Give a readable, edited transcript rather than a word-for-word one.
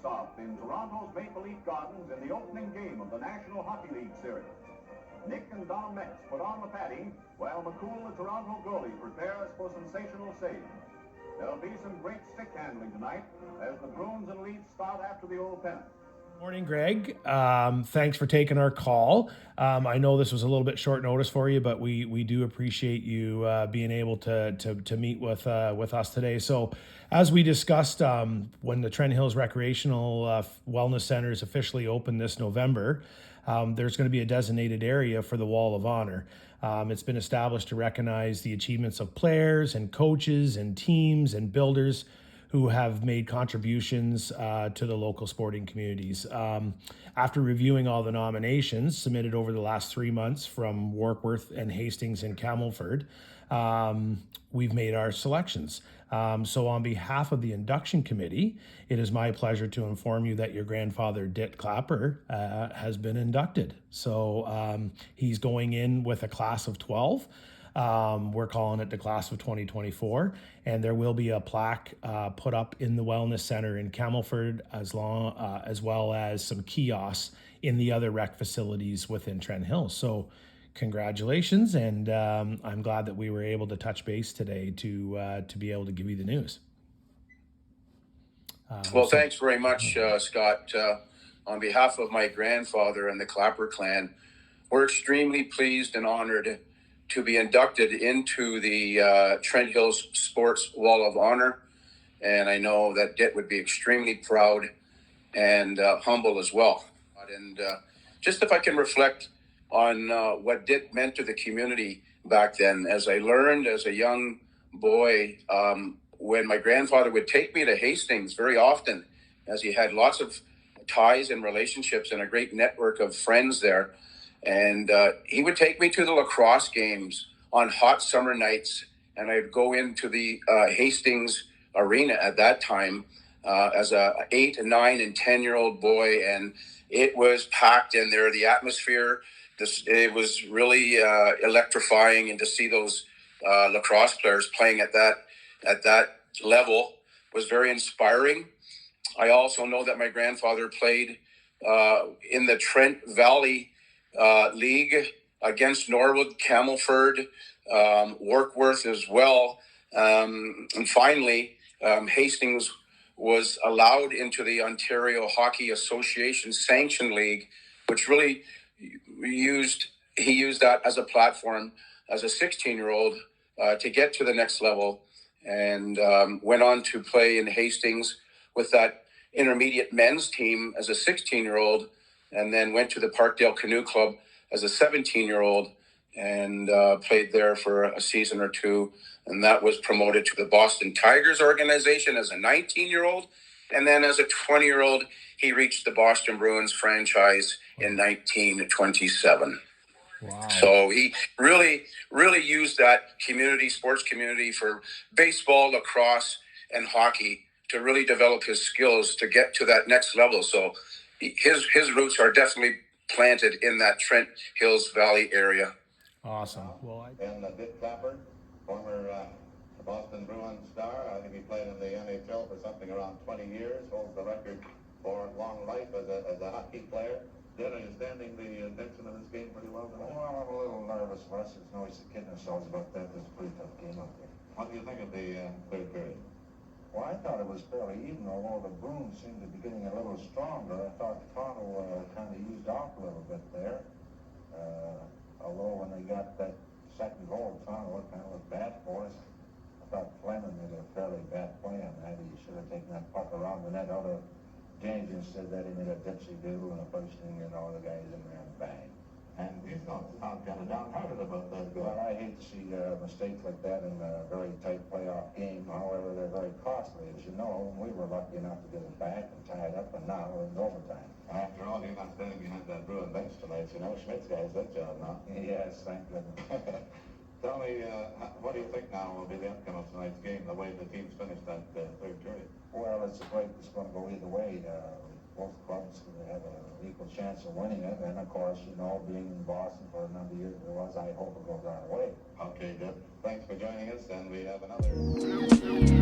face off in Toronto's Maple Leaf Gardens in the opening game of the National Hockey League Series. Nick and Don Metz put on the padding, while McCool, the Toronto goalie, prepares for sensational saves. There'll be some great stick handling tonight as the Bruins and Leafs start after the old pennant. Morning, Greg. Thanks for taking our call. I know this was a little bit short notice for you, but we do appreciate you being able to meet with us today. So, as we discussed, when the Trent Hills Recreational Wellness Center is officially open this November, there's going to be a designated area for the Wall of Honor. It's been established to recognize the achievements of players and coaches and teams and builders who have made contributions to the local sporting communities. After reviewing all the nominations submitted over the last 3 months from Warkworth and Hastings and Camelford, we've made our selections. So on behalf of the induction committee, it is my pleasure to inform you that your grandfather, Dit Clapper, has been inducted. So he's going in with a class of 12. We're calling it the class of 2024, and there will be a plaque put up in the Wellness Center in Camelford, as well as some kiosks in the other rec facilities within Trent Hills. So congratulations, and I'm glad that we were able to touch base today to be able to give you the news. Well, thanks very much, Scott. On behalf of my grandfather and the Clapper clan, we're extremely pleased and honored to be inducted into the Trent Hills Sports Wall of Honor. And I know that Dit would be extremely proud and humble as well. And just if I can reflect on what Dit meant to the community back then, as I learned as a young boy, when my grandfather would take me to Hastings very often, as he had lots of ties and relationships and a great network of friends there. And he would take me to the lacrosse games on hot summer nights, and I'd go into the Hastings arena at that time as a 8, 9, and 10-year-old boy, and it was packed in there. The atmosphere, it was really electrifying, and to see those lacrosse players playing at that level was very inspiring. I also know that my grandfather played in the Trent Valley League against Norwood, Camelford, Warkworth as well. And finally, Hastings was allowed into the Ontario Hockey Association Sanctioned League, which really he used that as a platform as a 16-year-old to get to the next level, and went on to play in Hastings with that intermediate men's team as a 16-year-old, and then went to the Parkdale Canoe Club as a 17-year-old and played there for a season or two. And that was promoted to the Boston Tigers organization as a 19-year-old. And then as a 20-year-old, he reached the Boston Bruins franchise in 1927. Wow. So he really used that sports community for baseball, lacrosse, and hockey to really develop his skills to get to that next level. So his roots are definitely planted in that Trent Hills Valley area. Awesome. Well, And Dit Clapper, former Boston Bruins star. I think he played in the NHL for something around 20 years, holds the record for long life as a hockey player. Dit, are you standing the tension of this game pretty well tonight? Well, I'm a little nervous for us. There's no use kidding ourselves about that. There's a pretty tough game out there. What do you think of the third period? Well, I thought it was fairly even, although the Bruins seemed to be getting a little stronger. I thought Toronto kind of eased off a little bit there. Although when they got that second goal, Toronto kind of was bad for us. I thought Fleming made a fairly bad play on that. He should have taken that puck around the net out of James instead that he made a dipsy-do, and the first thing you know, the guy's in there and bang. And you thought kind of downhearted about that goal. Well, I hate to see mistakes like that in a very tight playoff game. However, they're very costly, as you know. We were lucky enough to get it back and tie it up, and now we're in overtime. After all, you're not standing behind that Bruin bench tonight. You know, Schmidt's got that job now. Yes, thank goodness. Tell me, what do you think now will be the outcome of tonight's game, the way the teams finished that third period? Well, it's a break that's going to go either way. Both clubs have an equal chance of winning it, and of course, you know, being in Boston for a number of years it was, I hope it goes our way. Okay, Dit. Thanks for joining us, and we have another.